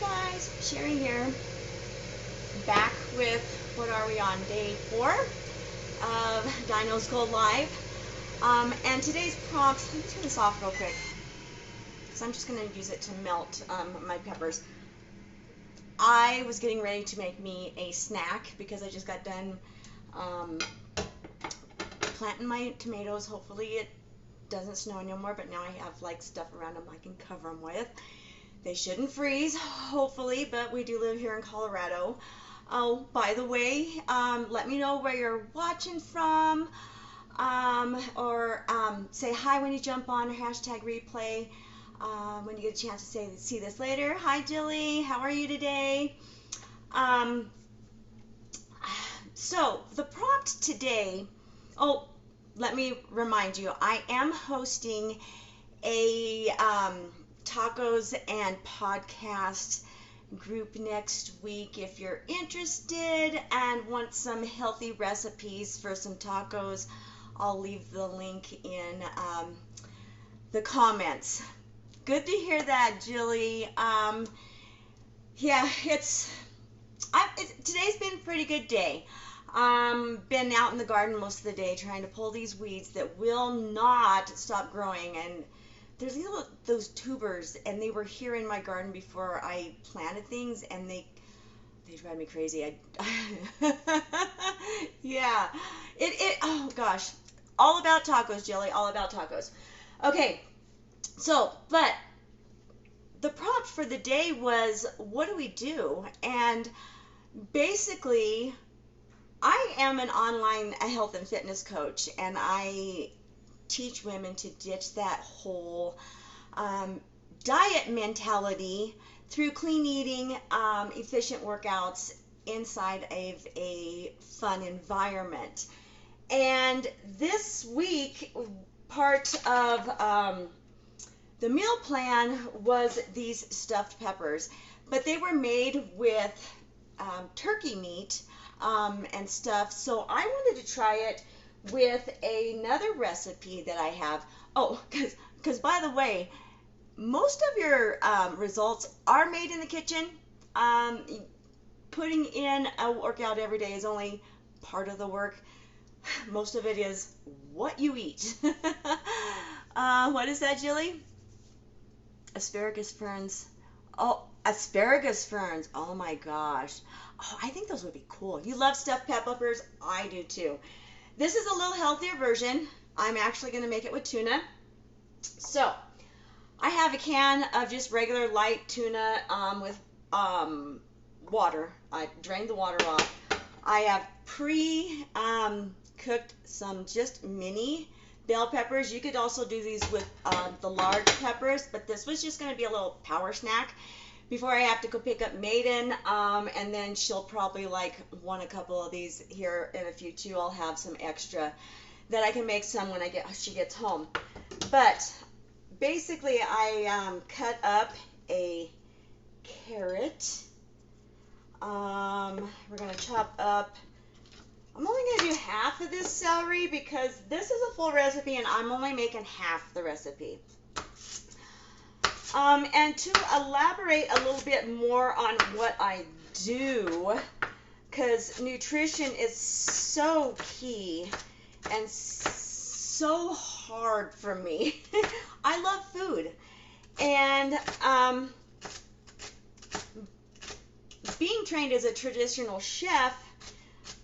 guys, Sherrie here, back with, what are we on, day 4 of Dinos Go Live. And today's prompt, let me turn this off real quick, because I'm just going to use it to melt my peppers. I was getting ready to make me a snack because I just got done planting my tomatoes. Hopefully it doesn't snow anymore, but now I have like stuff around them I can cover them with. They shouldn't freeze, hopefully, but we do live here in Colorado. Oh, by the way, let me know where you're watching from, or say hi when you jump on, or hashtag replay when you get a chance to see this later. Hi, Jilly. How are you today? So the prompt today, oh, let me remind you, I am hosting a tacos and podcast group next week. If you're interested and want some healthy recipes for some tacos, I'll leave the link in the comments. Good to hear that, Jilly. Yeah, today's been a pretty good day. Been out in the garden most of the day trying to pull these weeds that will not stop growing, and there's those tubers, and they were here in my garden before I planted things, and they drive me crazy. Yeah, oh gosh, all about tacos, Jilly, all about tacos. Okay, so, but the prompt for the day was, what do we do? And basically, I am an online health and fitness coach, and I teach women to ditch that whole diet mentality through clean eating, efficient workouts inside of a fun environment. And this week, part of the meal plan was these stuffed peppers, but they were made with turkey meat and stuff. So I wanted to try it with another recipe that I have. Oh, because by the way, most of your results are made in the kitchen. Putting in a workout every day is only part of the work. Most of it is what you eat. What is that, Jilly? Asparagus ferns. Oh, asparagus ferns. Oh my gosh. Oh, I think those would be cool. You love stuffed peppers? I do too. This is a little healthier version. I'm actually going to make it with tuna. So, I have a can of just regular light tuna with water. I drained the water off. I have pre-cooked some just mini bell peppers. You could also do these with the large peppers, but this was just going to be a little power snack before I have to go pick up Maiden, and then she'll probably want a couple of these here in a few too. I'll have some extra that I can make some when she gets home. But basically, I cut up a carrot. We're going to chop up, I'm only going to do half of this celery because this is a full recipe and I'm only making half the recipe. And to elaborate a little bit more on what I do, because nutrition is so key and so hard for me. I love food, and being trained as a traditional chef,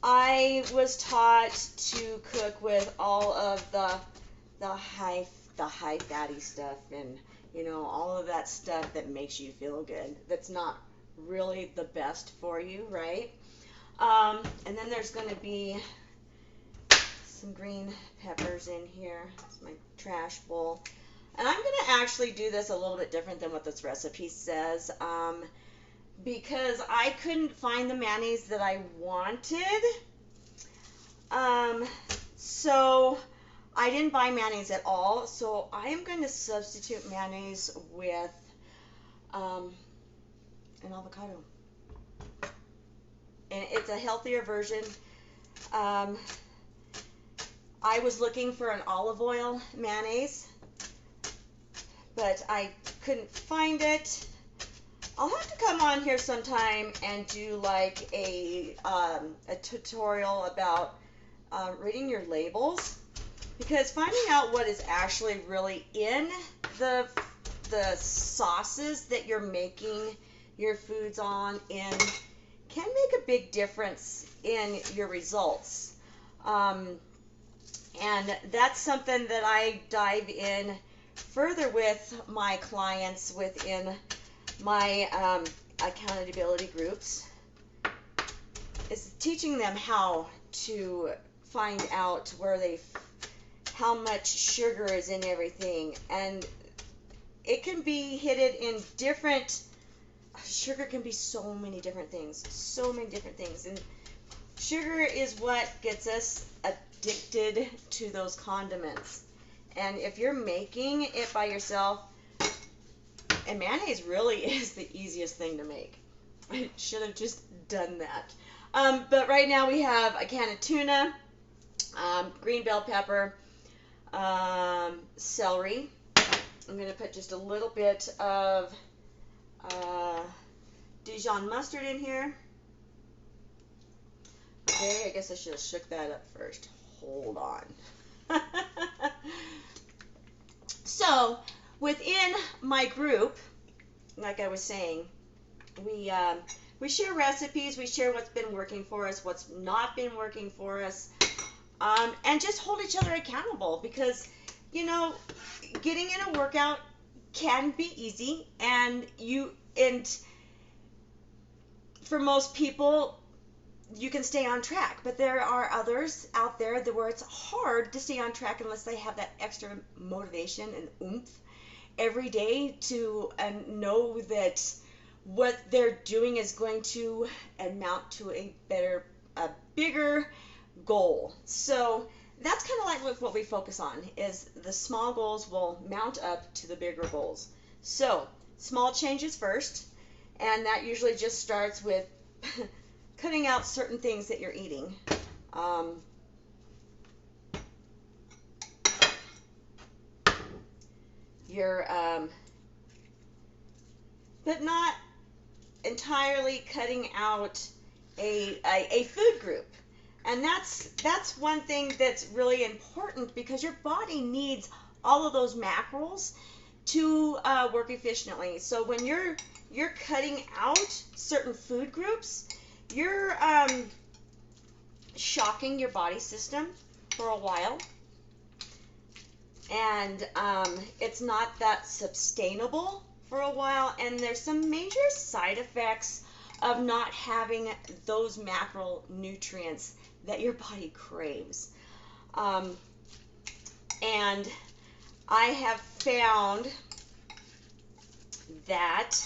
I was taught to cook with all of the high fatty stuff, and all of that stuff that makes you feel good. That's not really the best for you, right? And then there's going to be some green peppers in here. It's my trash bowl. And I'm going to actually do this a little bit different than what this recipe says, because I couldn't find the mayonnaise that I wanted. So I didn't buy mayonnaise at all, so I am going to substitute mayonnaise with an avocado. And it's a healthier version. I was looking for an olive oil mayonnaise, but I couldn't find it. I'll have to come on here sometime and do like a tutorial about reading your labels, because finding out what is actually really in the sauces that you're making your foods in can make a big difference in your results. And that's something that I dive in further with my clients within my accountability groups, is teaching them how to find out how much sugar is in everything. And it can be hidden in different, sugar can be so many different things. And sugar is what gets us addicted to those condiments. And if you're making it by yourself, and mayonnaise really is the easiest thing to make. I should have just done that. But right now we have a can of tuna, green bell pepper, celery. I'm going to put just a little bit of Dijon mustard in here. Okay, I guess I should have shook that up first. Hold on. So, within my group, like I was saying, we share recipes, we share what's been working for us, what's not been working for us, and just hold each other accountable, because, getting in a workout can be easy, and for most people, you can stay on track, but there are others out there where it's hard to stay on track unless they have that extra motivation and oomph every day to know that what they're doing is going to amount to a bigger goal. So that's kind of like what we focus on, is the small goals will mount up to the bigger goals. So small changes first, and that usually just starts with cutting out certain things that you're eating. But not entirely cutting out a food group. And that's one thing that's really important, because your body needs all of those macros to work efficiently. So when you're cutting out certain food groups, you're shocking your body system for a while, and it's not that sustainable for a while, and there's some major side effects of not having those macronutrients that your body craves. And I have found that,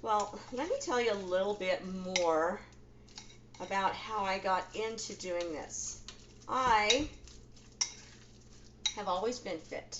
well, let me tell you a little bit more about how I got into doing this. I have always been fit,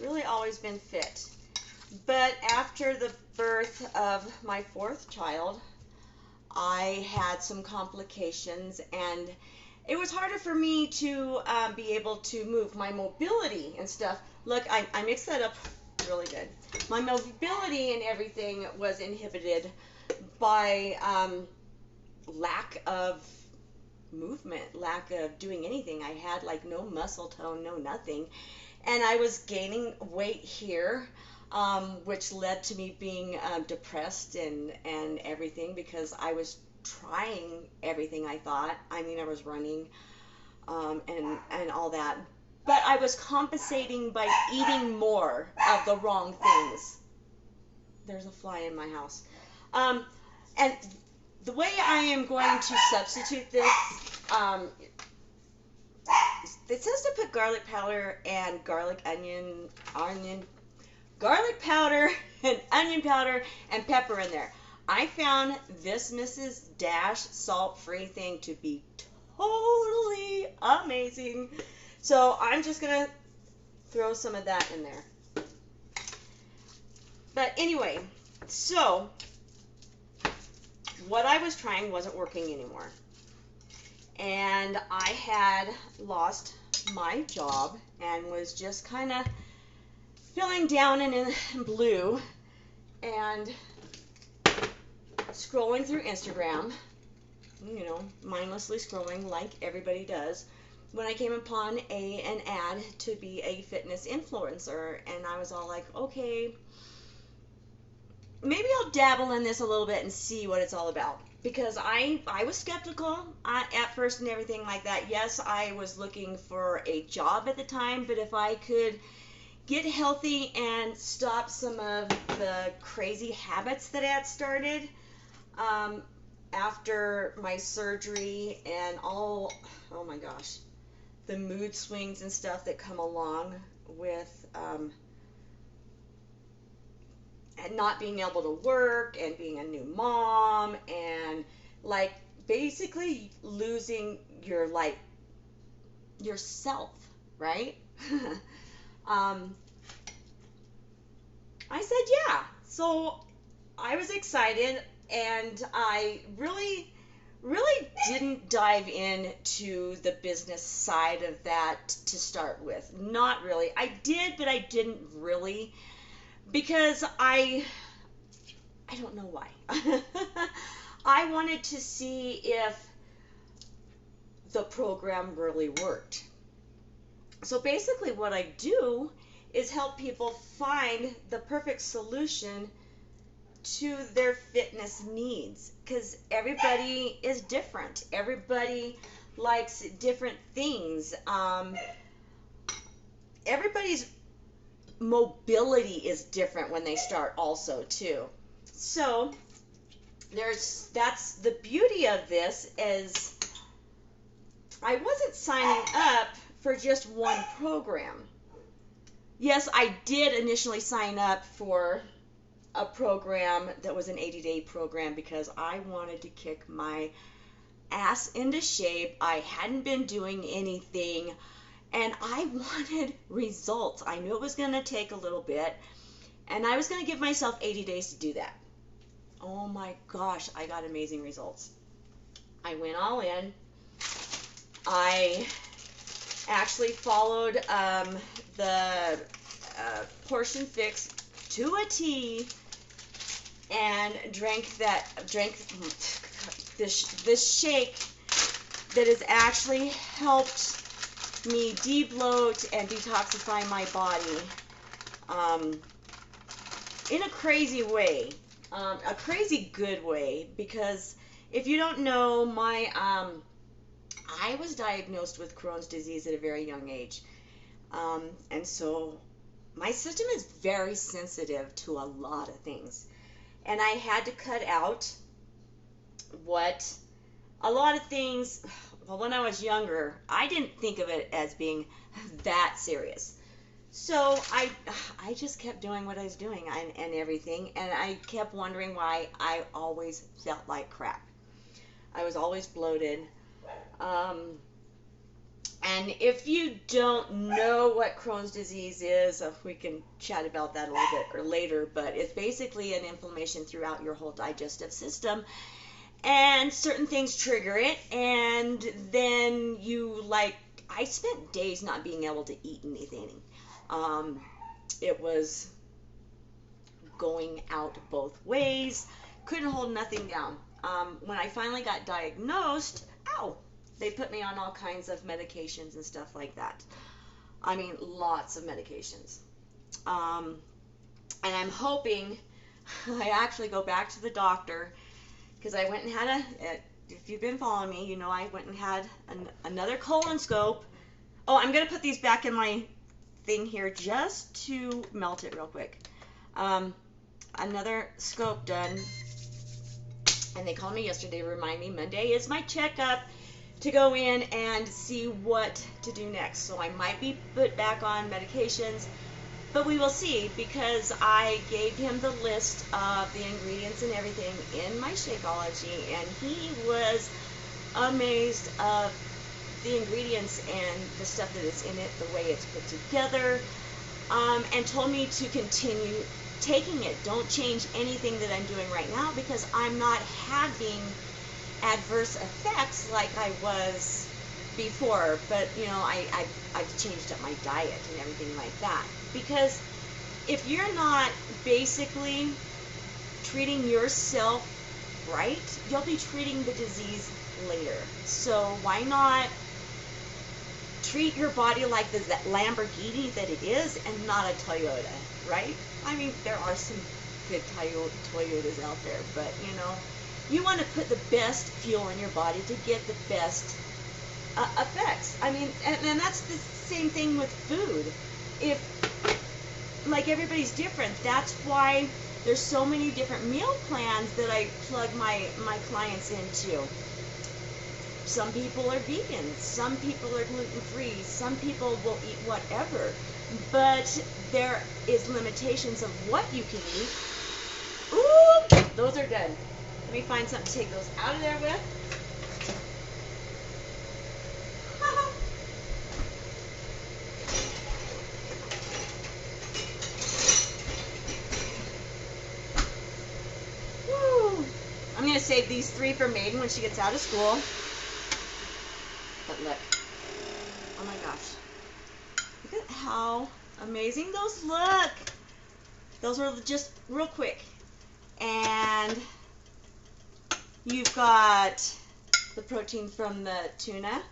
really always been fit. But after the birth of my fourth child, I had some complications, and it was harder for me to be able to move. My mobility and stuff, look, I mixed that up really good. My mobility and everything was inhibited by lack of movement, lack of doing anything. I had like no muscle tone, no nothing. And I was gaining weight here, which led to me being depressed and everything, because I was trying everything I thought. I mean, I was running and all that. But I was compensating by eating more of the wrong things. There's a fly in my house. And the way I am going to substitute this, it says to put garlic powder and garlic powder and onion powder and pepper in there. I found this Mrs. Dash salt-free thing to be totally amazing. So I'm just going to throw some of that in there. But anyway, so what I was trying wasn't working anymore. And I had lost my job and was just kind of feeling down and in blue and scrolling through Instagram, mindlessly scrolling like everybody does, when I came upon an ad to be a fitness influencer, and I was all like, okay, maybe I'll dabble in this a little bit and see what it's all about. Because I was skeptical at first and everything like that. Yes, I was looking for a job at the time, but if I could get healthy and stop some of the crazy habits that I had started after my surgery and oh my gosh, the mood swings and stuff that come along with and not being able to work and being a new mom and like basically losing yourself, right? I said yeah. So I was excited, and I really didn't dive into the business side of that to start with. Not really. I did, but I didn't really, because I don't know why. I wanted to see if the program really worked. So basically what I do is help people find the perfect solution to their fitness needs, because everybody is different. Everybody likes different things. Everybody's mobility is different when they start also too. So that's the beauty of this, is I wasn't signing up for just one program. Yes, I did initially sign up for a program that was an 80-day program because I wanted to kick my ass into shape. I hadn't been doing anything, and I wanted results. I knew it was going to take a little bit, and I was going to give myself 80 days to do that. Oh my gosh, I got amazing results. I went all in. I actually followed the portion fix to a T and drank this shake that has actually helped me de-bloat and detoxify my body in a crazy way, a crazy good way, because if you don't know, I was diagnosed with Crohn's disease at a very young age, and so my system is very sensitive to a lot of things, and I had to cut out what a lot of things. Well, when I was younger, I didn't think of it as being that serious. So I just kept doing what I was doing and everything, and I kept wondering why I always felt like crap. I was always bloated. And if you don't know what Crohn's disease is, we can chat about that a little bit or later, but it's basically an inflammation throughout your whole digestive system, and certain things trigger it, and then I spent days not being able to eat anything. It was going out both ways, couldn't hold nothing down. When I finally got diagnosed, they put me on all kinds of medications and stuff like that. I mean, lots of medications. And I'm hoping I actually go back to the doctor, because I went and had if you've been following me, you know I went and had another colonoscope. Oh, I'm going to put these back in my thing here just to melt it real quick. Another scope done, and they called me yesterday to remind me Monday is my checkup to go in and see what to do next. So I might be put back on medications, but we will see, because I gave him the list of the ingredients and everything in my Shakeology, and he was amazed of the ingredients and the stuff that is in it, the way it's put together, and told me to continue taking it. Don't change anything that I'm doing right now, because I'm not having adverse effects like I was before. But I've changed up my diet and everything like that, because if you're not basically treating yourself right, you'll be treating the disease later. So why not treat your body like the Lamborghini that it is and not a Toyota, right? I mean, there are some good Toyotas out there, but you know, you want to put the best fuel in your body to get the best effects. I mean, and that's the same thing with food. If, like, everybody's different, that's why there's so many different meal plans that I plug my clients into. Some people are vegans, some people are gluten-free, some people will eat whatever, but there is limitations of what you can eat. Ooh, those are good. Let me find something to take those out of there with. Woo. I'm going to save these 3 for Maiden when she gets out of school. But look, oh my gosh, look at how amazing those look. Those were just real quick. And you've got the protein from the tuna,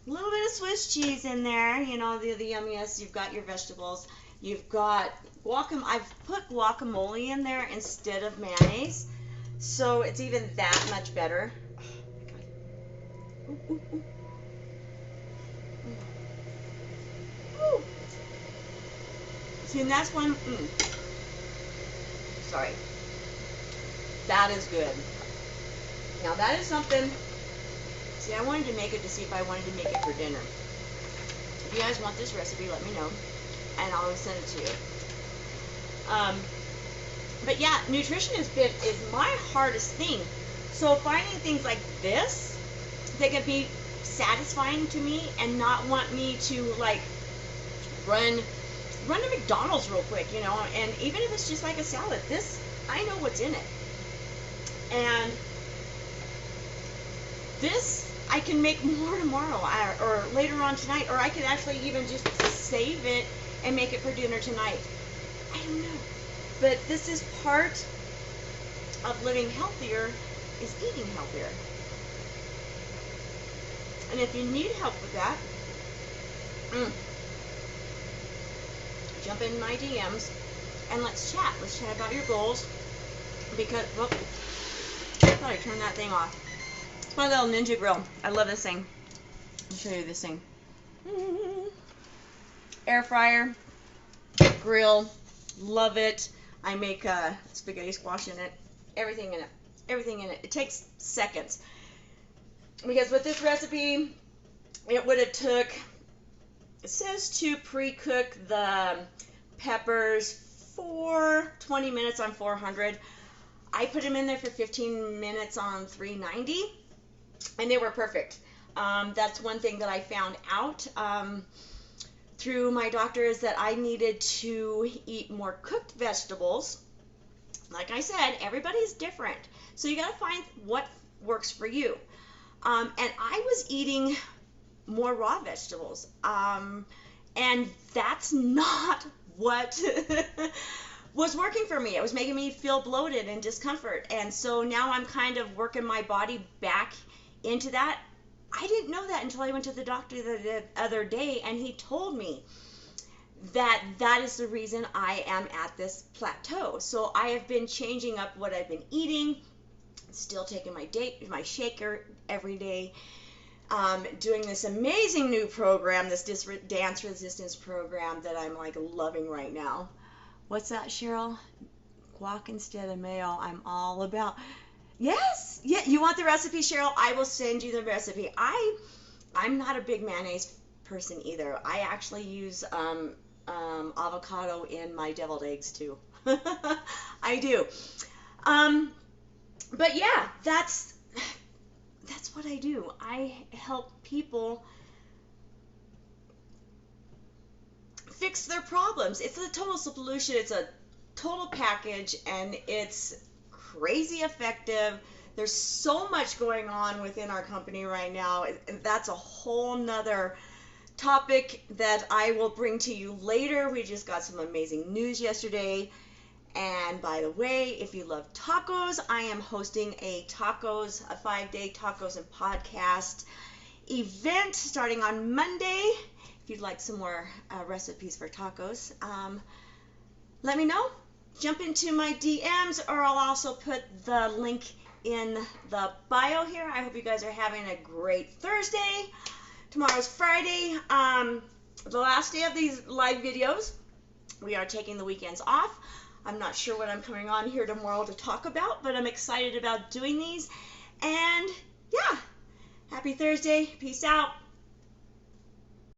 a little bit of Swiss cheese in there, you know, the yummiest. You've got your vegetables. You've got guacamole. I've put guacamole in there instead of mayonnaise, so it's even that much better. Ooh, ooh, ooh. Ooh. See, and that's one. Sorry. That is good. Now that is something. See, I wanted to make it to see if I wanted to make it for dinner. If you guys want this recipe, let me know, and I'll send it to you. But yeah, nutrition is my hardest thing. So finding things like this that can be satisfying to me and not want me to like run to McDonald's real quick, you know, and even if it's just like a salad, this, I know what's in it. And this, I can make more tomorrow or later on tonight, or I could actually even just save it and make it for dinner tonight. I don't know. But this is part of living healthier, is eating healthier. And if you need help with that, jump in my DMs and let's chat. Let's chat about your goals. Because, well, I thought I turned that thing off. It's my little Ninja grill. I love this thing. I'll show you this thing. Air fryer, grill, love it. I make spaghetti squash in it. Everything in it. Everything in it. It takes seconds. Because with this recipe, it would have took, it says to pre-cook the peppers for 20 minutes on 400. I put them in there for 15 minutes on 390, and they were perfect. That's one thing that I found out through my doctor, is that I needed to eat more cooked vegetables. Like I said, everybody's different. So you got to find what works for you. And I was eating more raw vegetables. And that's not what was working for me. It was making me feel bloated and discomfort. And so now I'm kind of working my body back into that. I didn't know that until I went to the doctor the other day, and he told me that that is the reason I am at this plateau. So I have been changing up what I've been eating, still taking my shaker every day, doing this amazing new program, this dance resistance program that I'm like loving right now. What's that, Cheryl? Guac instead of mayo. I'm all about. Yes, yeah. You want the recipe, Cheryl? I will send you the recipe. I'm not a big mayonnaise person either. I actually use avocado in my deviled eggs too. I do. But yeah, that's what I do. I help people fix their problems. It's a total solution. It's a total package, and it's crazy effective. There's so much going on within our company right now, and that's a whole nother topic that I will bring to you later. We just got some amazing news yesterday. And by the way, if you love tacos, I am hosting a 5-day tacos and podcast event starting on Monday. If you'd like some more recipes for tacos, let me know. Jump into my DMs, or I'll also put the link in the bio here. I hope you guys are having a great Thursday. Tomorrow's Friday, the last day of these live videos. We are taking the weekends off. I'm not sure what I'm coming on here tomorrow to talk about, but I'm excited about doing these. And yeah, happy Thursday. Peace out.